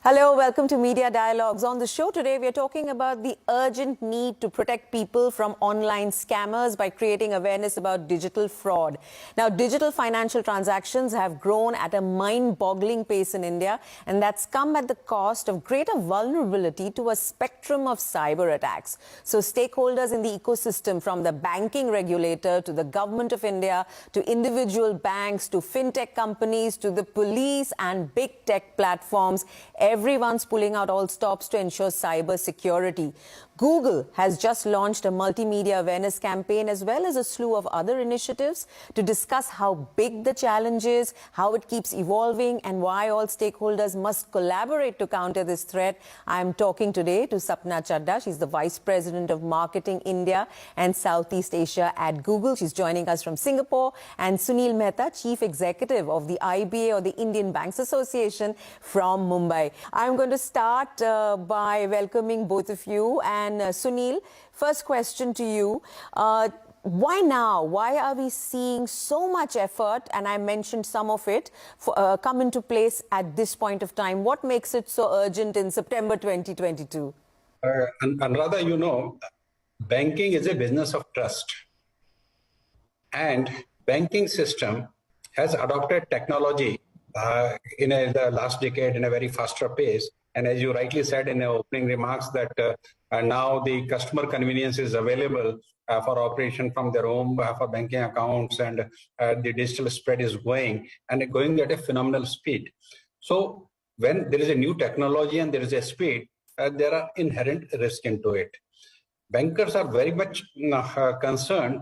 Hello, welcome to Media Dialogues. On the show today, we are talking about the urgent need to protect people from online scammers by creating awareness about digital fraud. Now, digital financial transactions have grown at a mind-boggling pace in India, and that's come at the cost of greater vulnerability to a spectrum of cyber attacks. So stakeholders in the ecosystem, from the banking regulator to the government of India, to individual banks, to fintech companies, to the police and big tech platforms, everyone's pulling out all stops to ensure cyber security. Google has just launched a multimedia awareness campaign as well as a slew of other initiatives to discuss how big the challenge is, how it keeps evolving, and why all stakeholders must collaborate to counter this threat. I'm talking today to Sapna Chadha. She's the Vice President of Marketing India and Southeast Asia at Google. She's joining us from Singapore. And Sunil Mehta, Chief Executive of the IBA, or the Indian Banks Association, from Mumbai. I'm going to start by welcoming both of you. And Sunil, first question to you. Why now? Why are we seeing so much effort, and I mentioned some of it, come into place at this point of time? What makes it so urgent in September 2022? Anuradha, you know, banking is a business of trust. And banking system has adopted technology in the last decade in a very faster pace. And as you rightly said in the opening remarks, that now the customer convenience is available for operation from their home for banking accounts, and the digital spread is going at a phenomenal speed. So when there is a new technology and there is a speed, there are inherent risk into it. Bankers are very much concerned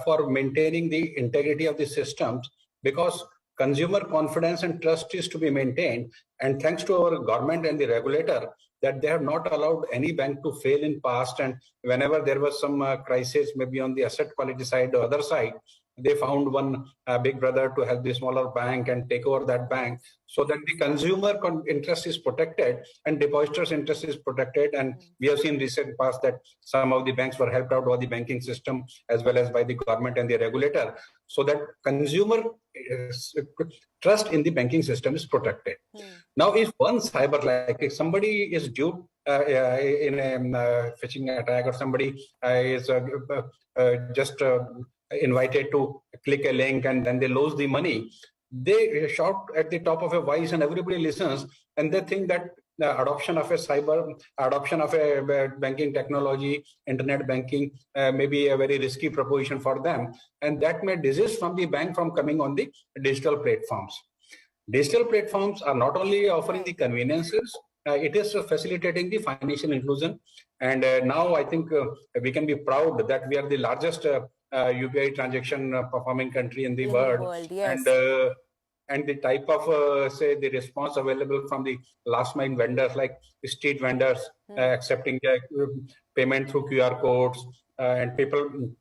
for maintaining the integrity of the systems, because consumer confidence and trust is to be maintained. And thanks to our government and the regulator, that they have not allowed any bank to fail in past. And whenever there was some crisis, maybe on the asset quality side or other side, they found one big brother to help the smaller bank and take over that bank, so that the consumer interest is protected and depositors' interest is protected. And we have seen recent past that some of the banks were helped out by the banking system as well as by the government and the regulator, so that consumer trust in the banking system is protected. Now, if one cyber, like if somebody is due in a phishing attack, or somebody is just invited to click a link and then they lose the money, they shout at the top of a voice and everybody listens, and they think that the adoption of a banking technology, internet banking, may be a very risky proposition for them, and that may desist from the bank from coming on the digital platforms. Digital platforms are not only offering the conveniences, it is facilitating the financial inclusion. And now I think we can be proud that we are the largest UPI transaction performing country in the world. Yes. And the type of, say, the response available from the last mile vendors, like street vendors, accepting payment through QR codes, and people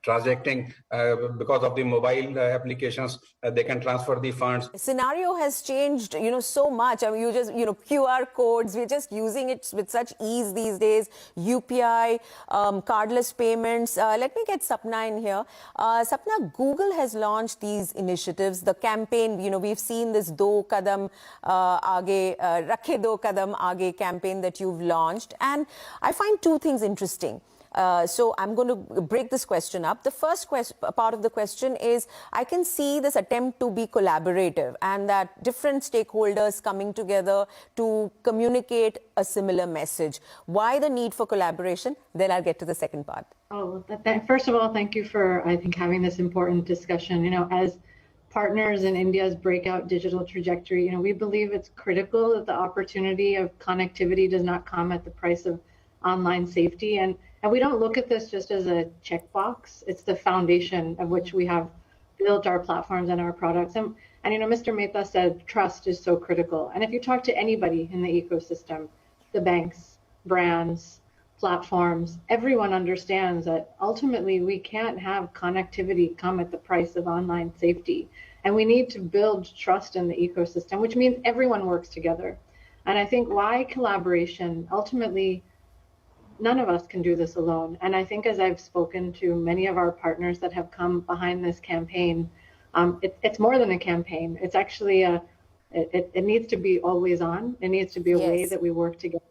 transacting because of the mobile applications, they can transfer the funds. Scenario has changed, so much. I mean, you just, QR codes, we're just using it with such ease these days. UPI, cardless payments. Let me get Sapna in here. Sapna, Google has launched these initiatives. The campaign, we've seen this Do Kadam Aage, Rakhe Do Kadam Aage campaign that you've launched. And I find two things interesting. So I'm going to break this question up. The first part of the question is, I can see this attempt to be collaborative and that different stakeholders coming together to communicate a similar message. Why the need for collaboration? Then I'll get to the second part. First of all, thank you for, I think, having this important discussion. As partners in India's breakout digital trajectory, we believe it's critical that the opportunity of connectivity does not come at the price of online safety. And we don't look at this just as a checkbox. It's the foundation of which we have built our platforms and our products. And Mr. Mehta said trust is so critical. And if you talk to anybody in the ecosystem, the banks, brands, platforms, everyone understands that ultimately we can't have connectivity come at the price of online safety. And we need to build trust in the ecosystem, which means everyone works together. And I think why collaboration? Ultimately, none of us can do this alone. And I think as I've spoken to many of our partners that have come behind this campaign, it's more than a campaign. It's actually it needs to be always on. It needs to be a way Yes. that we work together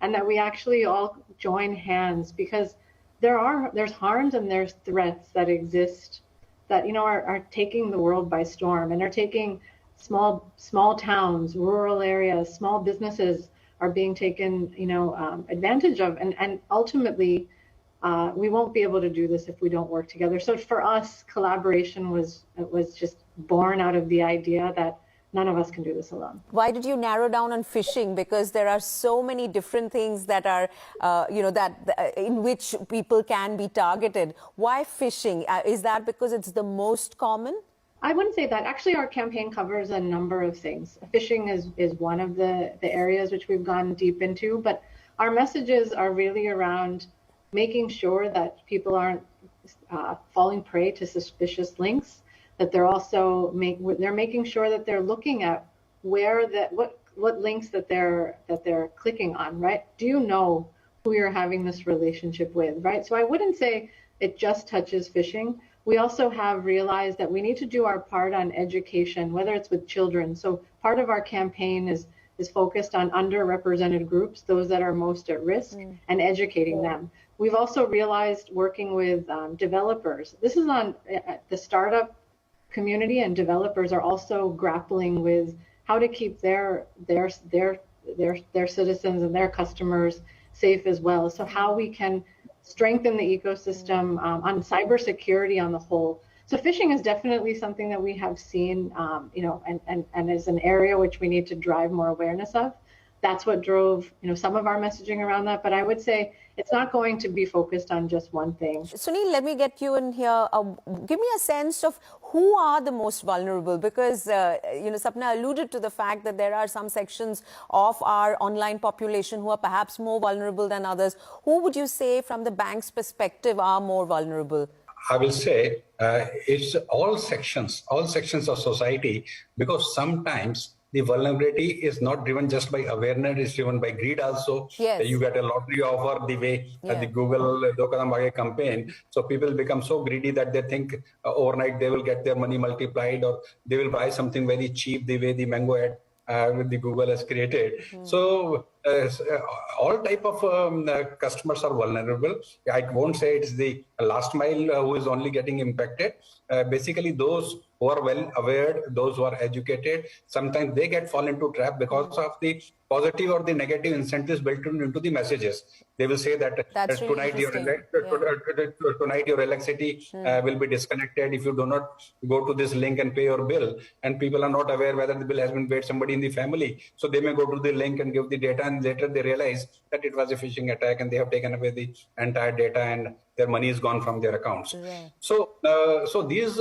and that we actually all join hands, because there's harms and there's threats that exist that, you know, are taking the world by storm, and are taking small towns, rural areas, small businesses are being taken, you know, advantage of, and ultimately we won't be able to do this if we don't work together. So for us, collaboration was just born out of the idea that none of us can do this alone. Why did you narrow down on phishing? Because there are so many different things that are, you know, in which people can be targeted. Why phishing? Is that because it's the most common? I wouldn't say that. Actually, our campaign covers a number of things. Phishing is one of the areas which we've gone deep into, but our messages are really around making sure that people aren't falling prey to suspicious links, that they're also making sure that they're looking at what links that they're clicking on, right? Do you know who you're having this relationship with, right? So I wouldn't say it just touches phishing. We also have realized that we need to do our part on education, whether it's with children. So part of our campaign is focused on underrepresented groups, those that are most at risk, and educating them. We've also realized, working with developers, this is on the startup community, and developers are also grappling with how to keep their citizens and their customers safe as well. So how we can strengthen the ecosystem on cybersecurity on the whole. So phishing is definitely something that we have seen, you know, and is an area which we need to drive more awareness of. That's what drove, you know, some of our messaging around that. But I would say it's not going to be focused on just one thing. Sunil, let me get you in here. Give me a sense of who are the most vulnerable, because, you know, Sapna alluded to the fact that there are some sections of our online population who are perhaps more vulnerable than others. Who would you say, from the bank's perspective, are more vulnerable? I will say it's all sections of society, because sometimes the vulnerability is not driven just by awareness, it's driven by greed also. Yes. You get a lottery offer the way the Google Do Kadam Aage campaign. So people become so greedy that they think overnight they will get their money multiplied, or they will buy something very cheap the way the Mango ad with the Google has created. So all type of customers are vulnerable. I won't say it's the last mile who is only getting impacted. Basically, those who are well aware, those who are educated, sometimes they fall into trap because of the positive or the negative incentives built into the messages. They will say that Really tonight your electricity will be disconnected if you do not go to this link and pay your bill. And people are not aware whether the bill has been paid somebody in the family. So they may go to the link and give the data, and later they realize that it was a phishing attack and they have taken away the entire data and their money is gone from their accounts. Right. So these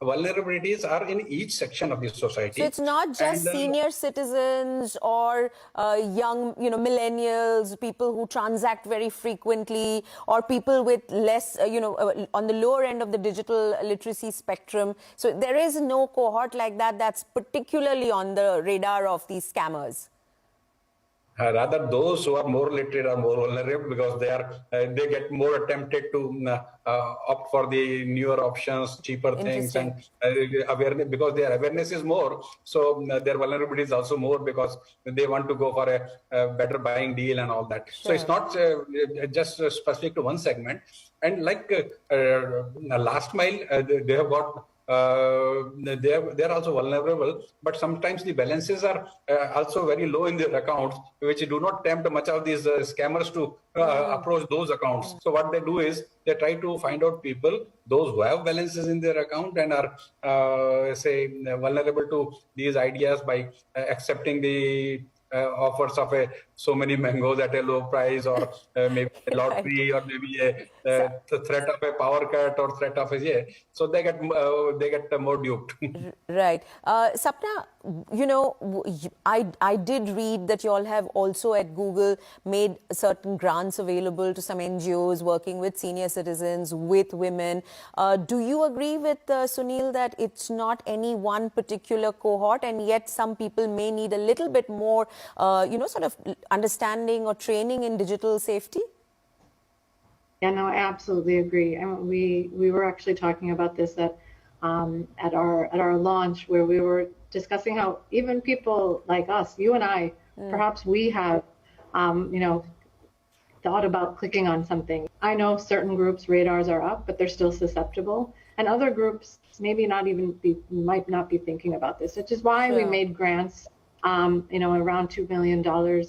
vulnerabilities are in each section of the society. So it's not just senior citizens or young, you know, millennials, people who transact very frequently, or people with less, you know, on the lower end of the digital literacy spectrum. So there is no cohort like that that's particularly on the radar of these scammers. Rather, those who are more literate are more vulnerable, because they get more tempted to opt for the newer options, cheaper things, and awareness, because their awareness is more. So their vulnerability is also more, because they want to go for a better buying deal and all that. Sure. So it's not just specific to one segment. And like last mile, they have got. They're also vulnerable, but sometimes the balances are also very low in their accounts, which do not tempt much of these scammers to approach those accounts. So what they do is they try to find out people, those who have balances in their account and are say vulnerable to these ideas, by accepting the offers of so many mangoes at a low price, or maybe a lottery, or maybe a threat of a power cut, or threat of so they get more duped. Right. Sapna, you know, I did read that you all have also at Google made certain grants available to some NGOs working with senior citizens, with women. Do you agree with Sunil that it's not any one particular cohort, and yet some people may need a little bit more, you know, sort of understanding or training in digital safety? Yeah, no, I absolutely agree. And we were actually talking about this, that at our launch, where we were discussing how even people like us, you and I, perhaps we have, thought about clicking on something. I know certain groups' radars are up, but they're still susceptible, and other groups maybe might not be thinking about this, which is why we made grants, around $2 million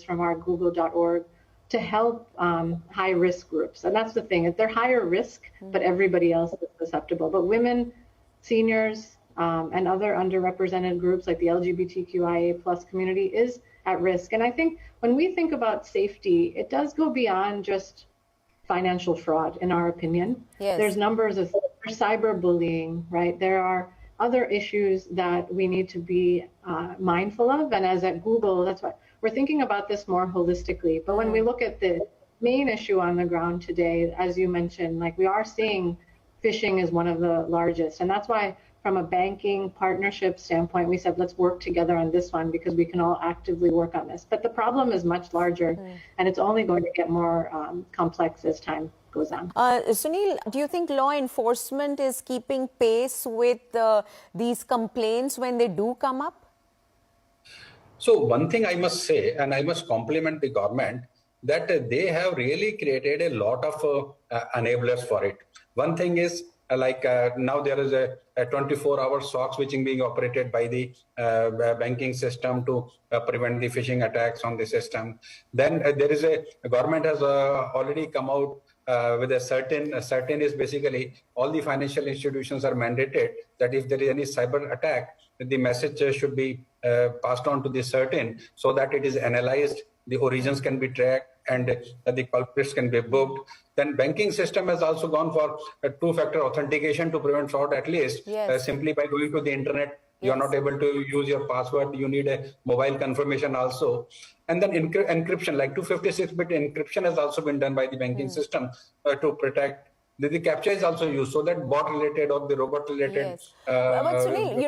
from our Google.org to help high-risk groups. And that's the thing, they're higher risk, but everybody else is susceptible. But women, seniors, and other underrepresented groups like the LGBTQIA plus community is at risk. And I think when we think about safety, it does go beyond just financial fraud, in our opinion. Yes. There's numbers of cyberbullying, right? There are other issues that we need to be mindful of. And as at Google, that's why we're thinking about this more holistically. But when we look at the main issue on the ground today, as you mentioned, like we are seeing phishing is one of the largest. And that's why from a banking partnership standpoint, we said, let's work together on this one because we can all actively work on this. But the problem is much larger, and it's only going to get more complex as time goes on. Sunil, do you think law enforcement is keeping pace with these complaints when they do come up? So one thing I must say, and I must compliment the government, that they have really created a lot of enablers for it. One thing is, now there is a 24-hour SOC switching being operated by the banking system to prevent the phishing attacks on the system. Then there is the government has already come out with a certain is basically all the financial institutions are mandated that if there is any cyber attack, the message should be passed on to the certain so that it is analyzed, the origins can be tracked, and the culprits can be booked. Then banking system has also gone for a two-factor authentication to prevent fraud, at least simply by going to the internet. You're not able to use your password. You need a mobile confirmation also. And then encryption, like 256-bit encryption has also been done by the banking system to protect. The captcha is also used so that bot-related or the robot-related. Yes. But Sunil,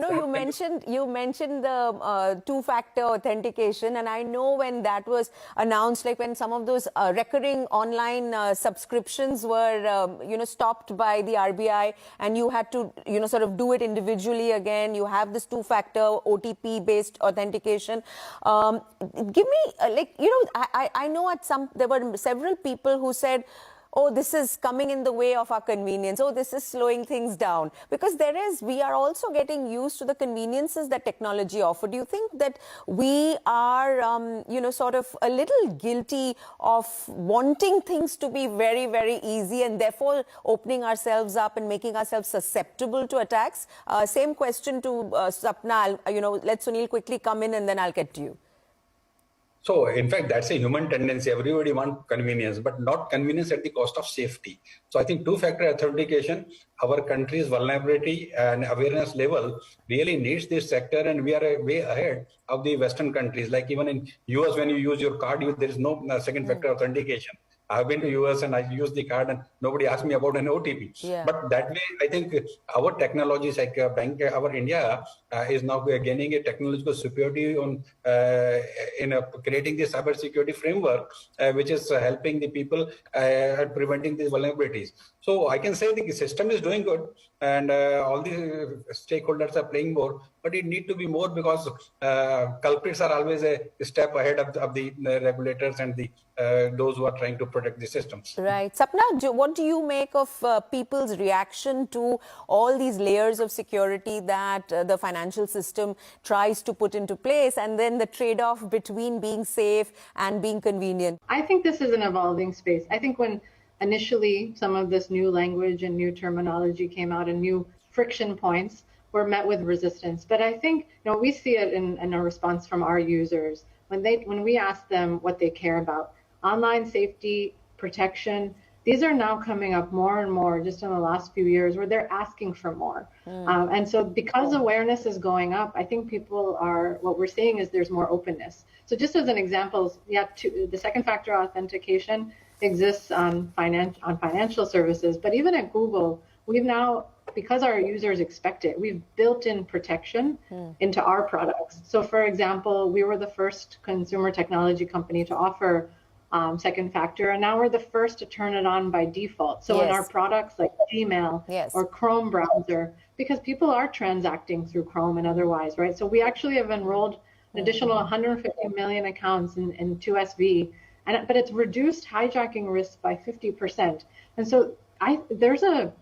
you mentioned the two-factor authentication, and I know when that was announced, like when some of those recurring online subscriptions were, stopped by the RBI, and you had to, sort of do it individually again. You have this two-factor OTP-based authentication. Give me, I know there were several people who said, oh, this is coming in the way of our convenience. Oh, this is slowing things down. Because we are also getting used to the conveniences that technology offers. Do you think that we are, sort of a little guilty of wanting things to be very, very easy and therefore opening ourselves up and making ourselves susceptible to attacks? Same question to Sapna. Let Sunil quickly come in and then I'll get to you. So, in fact, that's a human tendency. Everybody wants convenience, but not convenience at the cost of safety. So, I think two-factor authentication, our country's vulnerability and awareness level really needs this sector, and we are way ahead of the Western countries. Like even in US, when you use your card, there is no second-factor authentication. I've been to US and I used the card and nobody asked me about an OTP. Yeah. But that way, I think our technologies like our India is now gaining a technological superiority on creating the cybersecurity framework, which is helping the people at preventing these vulnerabilities. So I can say the system is doing good and all the stakeholders are playing more, but it need to be more because culprits are always a step ahead of the regulators and the those who are trying to protect the systems. Right. Sapna, what do you make of people's reaction to all these layers of security that the financial system tries to put into place, and then the trade-off between being safe and being convenient? I think this is an evolving space. I think when initially some of this new language and new terminology came out and new friction points were met with resistance. But I think we see it in a response from our users when we ask them what they care about. Online safety, protection, these are now coming up more and more just in the last few years where they're asking for more. And so because awareness is going up, I think what we're seeing is there's more openness. So just as an example, the second factor authentication exists on financial services, but even at Google, we've now, because our users expect it, we've built in protection into our products. So for example, we were the first consumer technology company to offer second factor, and now we're the first to turn it on by default. So in our products like Gmail or Chrome browser, because people are transacting through Chrome and otherwise, right? So we actually have enrolled an additional 150 million accounts in 2SV, but it's reduced hijacking risk by 50%. And so there's a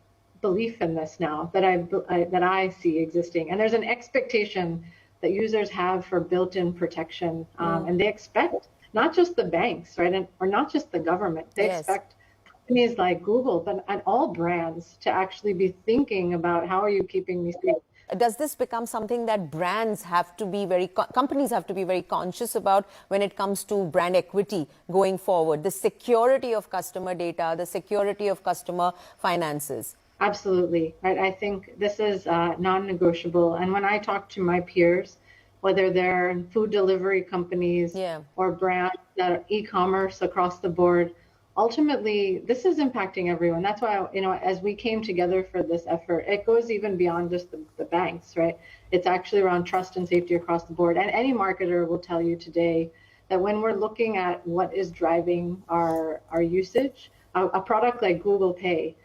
belief in this now that I see existing, and there's an expectation that users have for built-in protection, and they expect not just the banks, right, or not just the government. They expect companies like Google, and all brands to actually be thinking about how are you keeping these people. Does this become something that brands have to be companies have to be very conscious about when it comes to brand equity going forward, the security of customer data, the security of customer finances? Absolutely, right. I think this is non-negotiable. And when I talk to my peers, whether they're food delivery companies or brands that are e-commerce across the board, ultimately, this is impacting everyone. That's why, as we came together for this effort, it goes even beyond just the banks, right? It's actually around trust and safety across the board. And any marketer will tell you today that when we're looking at what is driving our usage, a product like Google Pay,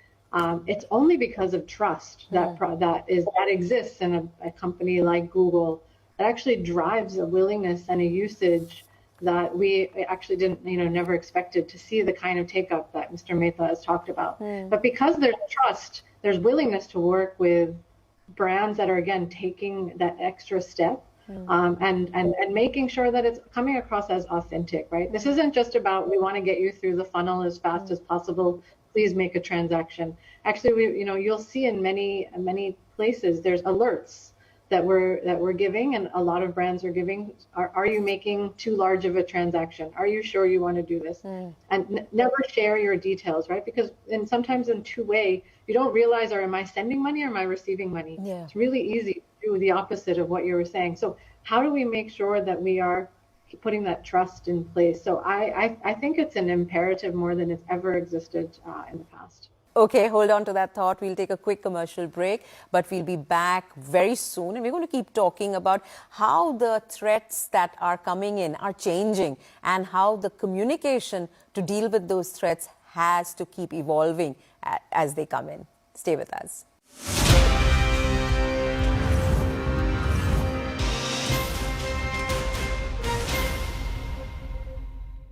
it's only because of trust that exists in a company like Google that actually drives a willingness and a usage that we actually didn't, never expected to see the kind of take up that Mr. Mehta has talked about. But because there's trust, there's willingness to work with brands that are, again, taking that extra step and making sure that it's coming across as authentic, right? This isn't just about, we want to get you through the funnel as fast as possible. Please make a transaction. Actually, you'll see in many places, there's alerts that we're giving, and a lot of brands are giving. Are you making too large of a transaction? Are you sure you want to do this? And never share your details, right? Because sometimes in two-way, you don't realize, am I sending money or am I receiving money? It's really easy to do the opposite of what you were saying. So how do we make sure that we are putting that trust in place? So I think it's an imperative more than it's ever existed in the past. Okay, hold on to that thought. We'll take a quick commercial break, but we'll be back very soon. And we're going to keep talking about how the threats that are coming in are changing and how the communication to deal with those threats has to keep evolving as they come in. Stay with us.